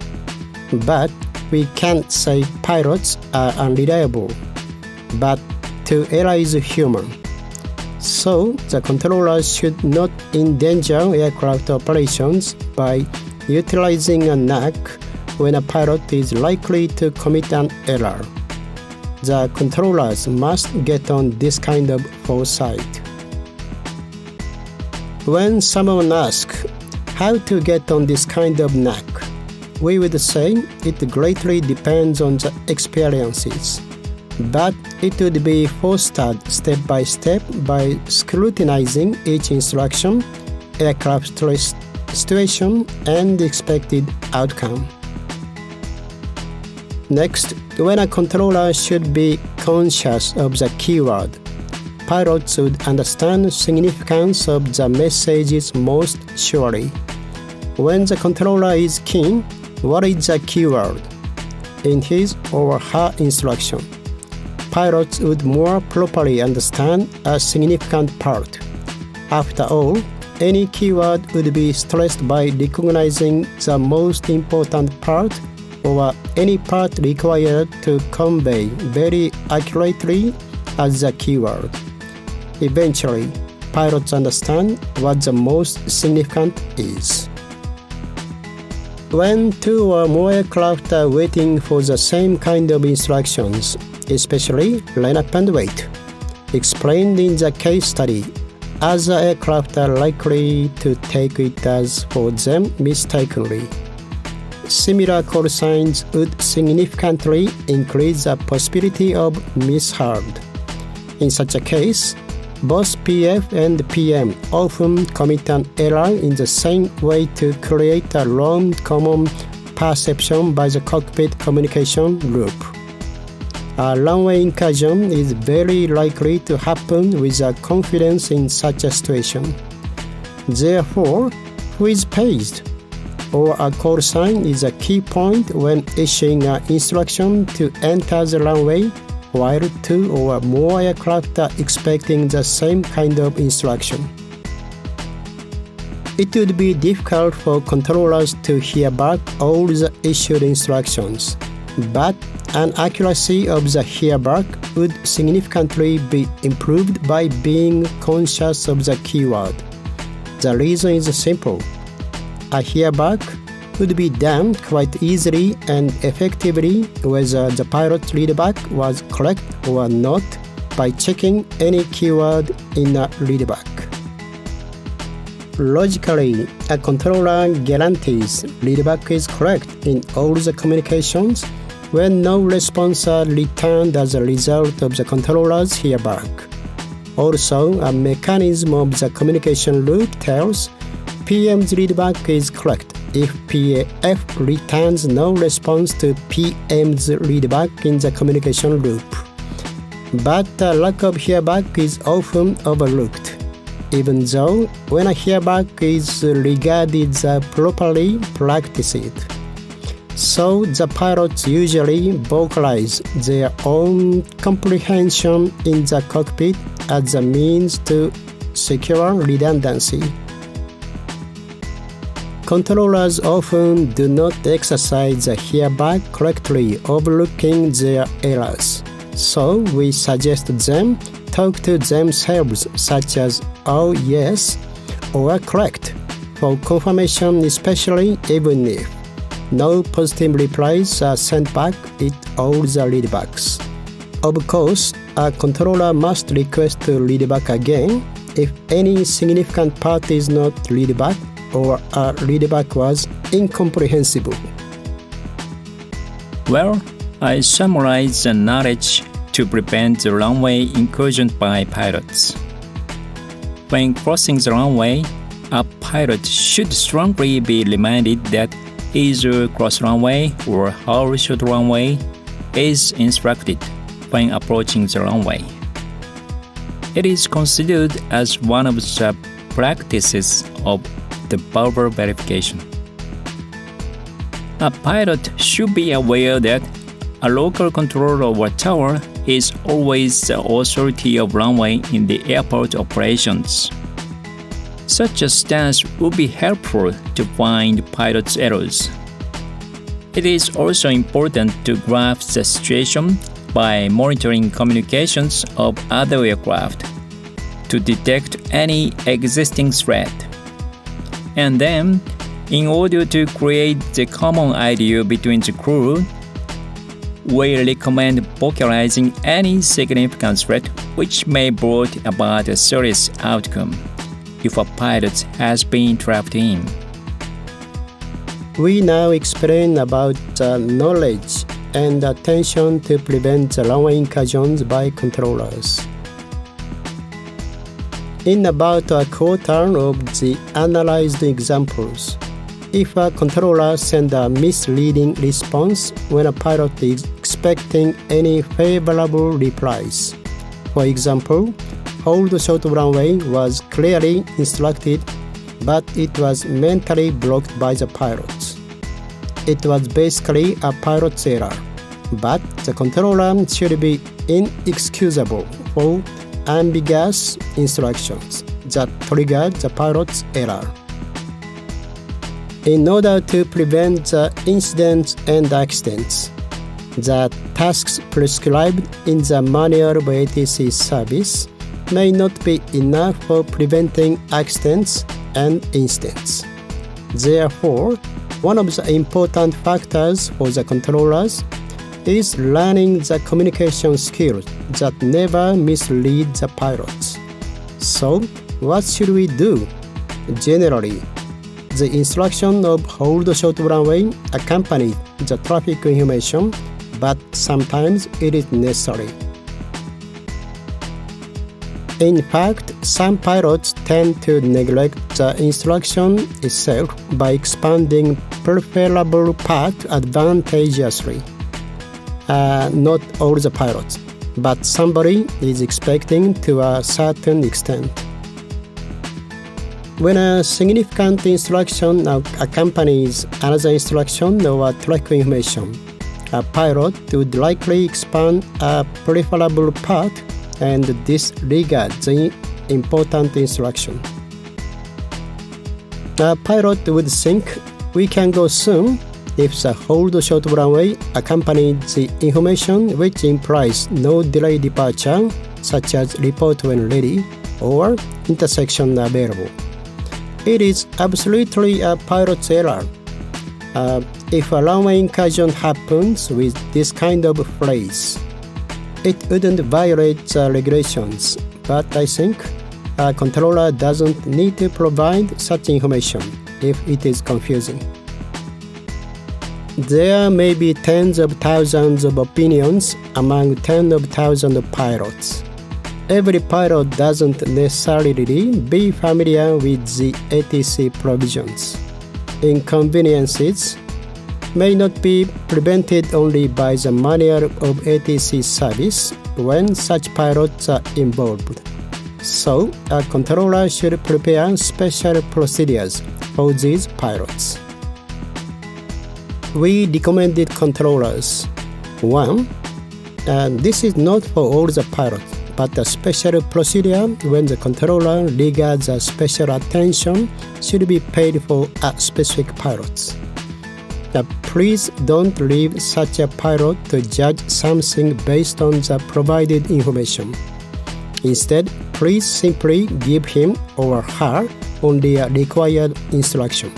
But we can't say pilots are unreliable but to error is human. So, the controller should not endanger aircraft operations by utilizing a knack when a pilot is likely to commit an error. The controllers must get on this kind of foresight. When someone asks how to get on this kind of knack, we would say it greatly depends on the experiences, but it would be fostered step by step by scrutinizing each instruction, aircraft stress situation, and the expected outcome. Next, when a controller should be conscious of the keyword, pilots would understand the significance of the messages most surely. When the controller is keen, what is the keyword in his or her instruction? Pilots would more properly understand a significant part. After all, any keyword would be stressed by recognizing the most important part or any part required to convey very accurately as the keyword. Eventually, pilots understand what the most significant is. When two or more aircraft are waiting for the same kind of instructions, especially line up and wait, explained in the case study, other aircraft are likely to take it as for them mistakenly. Similar call signs would significantly increase the possibility of misheard. In such a case, both PF and PM often commit an error in the same way to create a wrong common perception by the cockpit communication group. A runway incursion is very likely to happen with a confidence in such a situation. Therefore, who is paged or a call sign is a key point when issuing an instruction to enter the runway, while two or more aircraft are expecting the same kind of instruction. It would be difficult for controllers to hear back all the issued instructions, but an accuracy of the hearback would significantly be improved by being conscious of the keyword. The reason is simple. A hearback would be done quite easily and effectively whether the pilot's readback was correct or not by checking any keyword in a readback. Logically, a controller guarantees readback is correct in all the communications when no response are returned as a result of the controller's hearback. Also, a mechanism of the communication loop tells PM's readback is correct if PAF returns no response to PM's readback in the communication loop. But a lack of hearback is often overlooked, even though when a hearback is regarded as properly practiced. So the pilots usually vocalize their own comprehension in the cockpit as a means to secure redundancy. Controllers often do not exercise the hearback correctly, overlooking their errors. So we suggest them talk to themselves such as "oh yes" or "correct" for confirmation, especially even if no positive replies are sent back with all the readbacks. Of course, a controller must request to read back again if any significant part is not read back or a readback was incomprehensible. Well, I summarize the knowledge to prevent the runway incursion by pilots. When crossing the runway, a pilot should strongly be reminded that either cross runway or hold short runway is instructed when approaching the runway. It is considered as one of the practices of the verbal verification. A pilot should be aware that a local controller or tower is always the authority of runway in the airport operations. Such a stance would be helpful to find pilots' errors. It is also important to grasp the situation by monitoring communications of other aircraft to detect any existing threat. And then, in order to create the common idea between the crew, we recommend vocalizing any significant threat which may bring about a serious outcome if a pilot has been trapped in. We now explain about knowledge and attention to prevent runway incursions by controllers. In about a quarter of the analyzed examples, if a controller sends a misleading response when a pilot is expecting any favorable replies, for example, hold short runway was clearly instructed, but it was mentally blocked by the pilots. It was basically a pilot's error, but the controller should be inexcusable for ambiguous instructions that triggered the pilot's error. In order to prevent the incidents and accidents, the tasks prescribed in the manual of ATC service may not be enough for preventing accidents and incidents. Therefore, one of the important factors for the controllers is learning the communication skills that never mislead the pilots. So, what should we do? Generally, the instruction of hold short runway accompanies the traffic information, but sometimes it is necessary. In fact, some pilots tend to neglect the instruction itself by expanding preferable path advantageously. Not all the pilots, but somebody is expecting to a certain extent. When a significant instruction accompanies another instruction or track information, a pilot would likely expand a preferable path and disregard the important instruction. A pilot would think, we can go soon, if the hold short runway accompanies the information which implies no delay departure, such as report when ready or intersection available. It is absolutely a pilot's error. If a runway incursion happens with this kind of phrase, it wouldn't violate the regulations, but I think a controller doesn't need to provide such information if it is confusing. There may be tens of thousands of opinions among tens of thousands of pilots. Every pilot doesn't necessarily be familiar with the ATC provisions. Inconveniences may not be prevented only by the manual of ATC service when such pilots are involved. So, a controller should prepare special procedures for these pilots. We recommended controllers. 1. This is not for all the pilots, but a special procedure when the controller regards a special attention should be paid for specific pilots. Please don't leave such a pilot to judge something based on the provided information. Instead, please simply give him or her only a required instruction.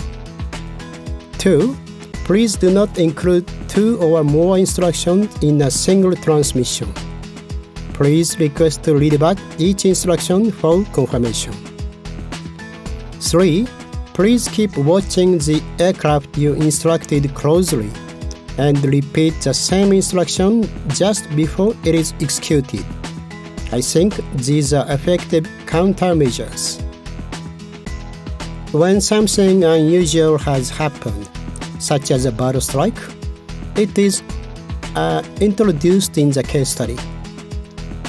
2. Please do not include 2 or more instructions in a single transmission. Please request to read back each instruction for confirmation. 3. Please keep watching the aircraft you instructed closely and repeat the same instruction just before it is executed. I think these are effective countermeasures. When something unusual has happened, such as a bird strike, it is introduced in the case study.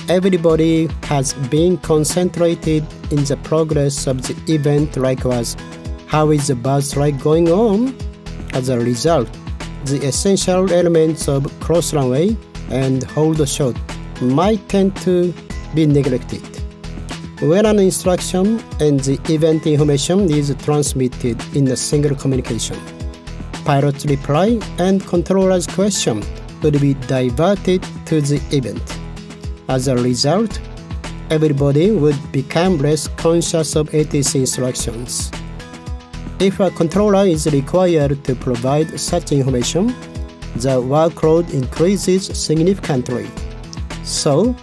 Everybody has been concentrated in the progress of the event, like was, how is the bird strike going on? As a result, the essential elements of cross runway and hold short might tend to be neglected. When an instruction and the event information is transmitted in a single communication, pilot's reply and controller's question would be diverted to the event. As a result, everybody would become less conscious of ATC instructions. If a controller is required to provide such information, the workload increases significantly. So,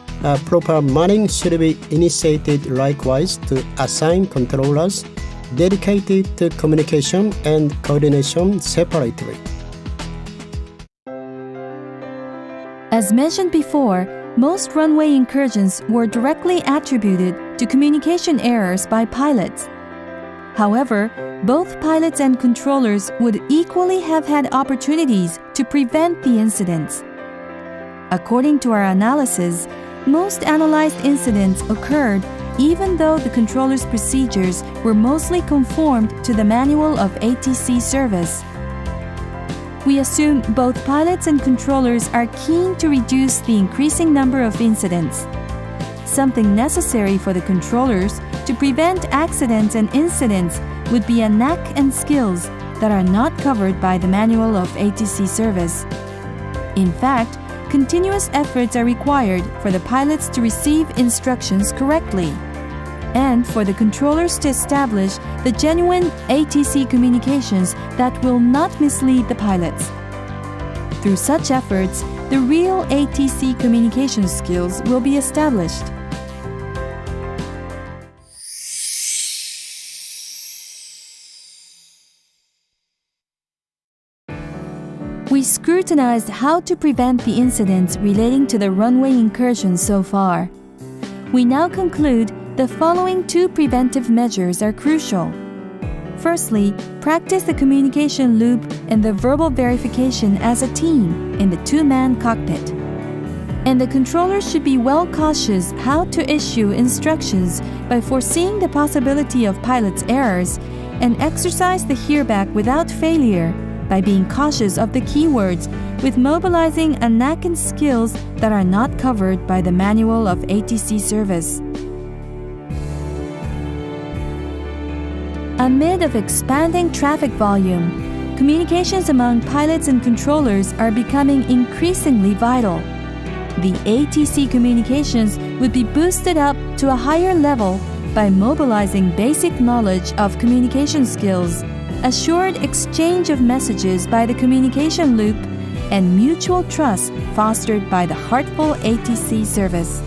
proper manning should be initiated likewise to assign controllers dedicated to communication and coordination separately. As mentioned before, most runway incursions were directly attributed to communication errors by pilots. However, both pilots and controllers would equally have had opportunities to prevent the incidents. According to our analysis, most analyzed incidents occurred even though the controller's procedures were mostly conformed to the manual of ATC service. We assume both pilots and controllers are keen to reduce the increasing number of incidents. Something necessary for the controllers to prevent accidents and incidents would be a knack and skills that are not covered by the manual of ATC service. In fact, continuous efforts are required for the pilots to receive instructions correctly, and for the controllers to establish the genuine ATC communications that will not mislead the pilots. Through such efforts, the real ATC communication skills will be established. We scrutinized how to prevent the incidents relating to the runway incursion so far. We now conclude the following two preventive measures are crucial. Firstly, practice the communication loop and the verbal verification as a team in the two-man cockpit. And the controller should be well cautious how to issue instructions by foreseeing the possibility of pilots' errors and exercise the hearback without failure by being cautious of the keywords with mobilizing a knack and skills that are not covered by the manual of ATC service. Amid of expanding traffic volume, communications among pilots and controllers are becoming increasingly vital. The ATC communications would be boosted up to a higher level by mobilizing basic knowledge of communication skills, assured exchange of messages by the communication loop, and mutual trust fostered by the heartful ATC service.